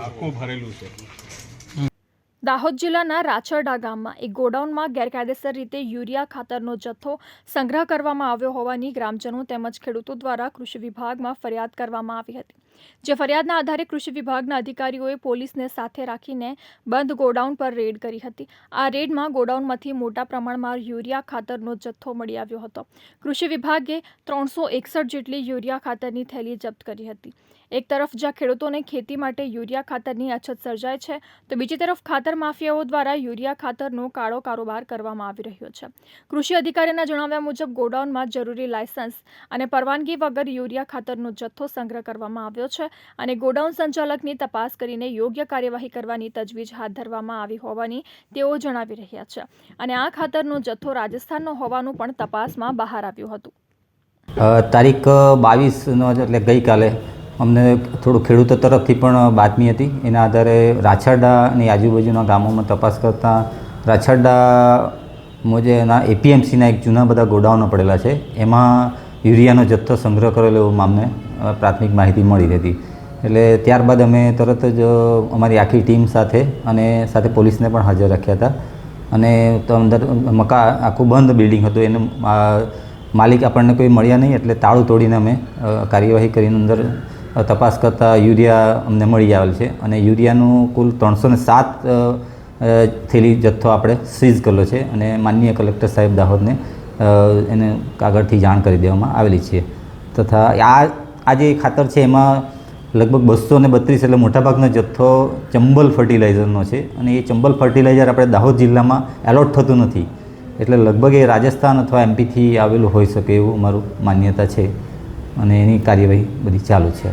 આખું ભરેલું છે। દાહોદ જિલ્લાના રાછરડા ગામમાં એક ગોડાઉનમાં ગેરકાયદેસર રીતે યુરિયા ખાતરનો જથ્થો સંગ્રહ કરવામાં આવ્યો હોવાની ગ્રામજનો તેમજ ખેડૂતો દ્વારા કૃષિ વિભાગમાં ફરિયાદ કરવામાં આવી હતી, જે ફરિયાદના આધારે કૃષિ વિભાગના અધિકારીઓએ પોલીસને સાથે રાખીને બંધ ગોડાઉન પર રેડ કરી હતી। આ રેડમાં ગોડાઉનમાંથી મોટા પ્રમાણમાં યુરિયા ખાતરનો જથ્થો મળી આવ્યો હતો। કૃષિ વિભાગે 361 જેટલી યુરિયા ખાતરની થેલી જપ્ત કરી હતી। એક તરફ જ્યાં ખેડૂતોને ખેતી માટે યુરિયા ખાતરની અછત સર્જાય છે, તો બીજી તરફ ખાતર માફિયાઓ દ્વારા યુરિયા ખાતરનો કાળો કારોબાર કરવામાં આવી રહ્યો છે। કૃષિ અધિકારીના જણાવ્યા મુજબ ગોડાઉનમાં જરૂરી લાયસન્સ અને પરવાનગી વગર યુરિયા ખાતરનો જથ્થો સંગ્રહ કરવામાં આવ્યો છે અને ગોડાઉન સંચાલકની તપાસ કરીને યોગ્ય કાર્યવાહી કરવાની તજવીજ હાથ ધરવામાં આવી હોવાની તેઓ જણાવી રહ્યા છે અને આ ખાતરનો જથ્થો રાજસ્થાનનો હોવાનું પણ તપાસમાં બહાર આવ્યું હતું। તારીખ 22 એટલે ગઈકાલે અમને થોડું ખેડૂતો તરફથી પણ બાતમી હતી। એના આધારે રાછરડા અને આજુબાજુના ગામોમાં તપાસ કરતાં રાછરડા એના એપીએમસીના એક જૂના બધા ગોડાઉનો પડેલા છે, એમાં યુરિયાનો જથ્થો સંગ્રહ કરેલો એવું અમને પ્રાથમિક માહિતી મળી હતી। એટલે ત્યારબાદ અમે તરત જ અમારી આખી ટીમ સાથે પોલીસને પણ હાજર રાખ્યા હતા અને અંદર આખું બંધ બિલ્ડિંગ હતું, એનું માલિક આપણને કોઈ મળ્યા નહીં, એટલે તાળું તોડીને અમે કાર્યવાહી કરીને અંદર તપાસ કરતાં યુરિયા અમને મળી આવેલ છે અને યુરિયાનું કુલ 307 થેલી જથ્થો આપણે સીઝ કરેલો છે અને માનનીય કલેક્ટર સાહેબ દાહોદને એને કાગળથી જાણ કરી દેવામાં આવેલી છે। તથા આ જે ખાતર છે એમાં લગભગ 232 એટલે મોટાભાગનો જથ્થો ચંબલ ફર્ટિલાઇઝરનો છે અને એ ચંબલ ફર્ટિલાઇઝર આપણે દાહોદ જિલ્લામાં એલોટ થતું નથી, એટલે લગભગ એ રાજસ્થાન અથવા એમપીથી આવેલું હોઈ શકે એવું અમારું માન્યતા છે અને એની કાર્યવાહી બધી ચાલુ છે।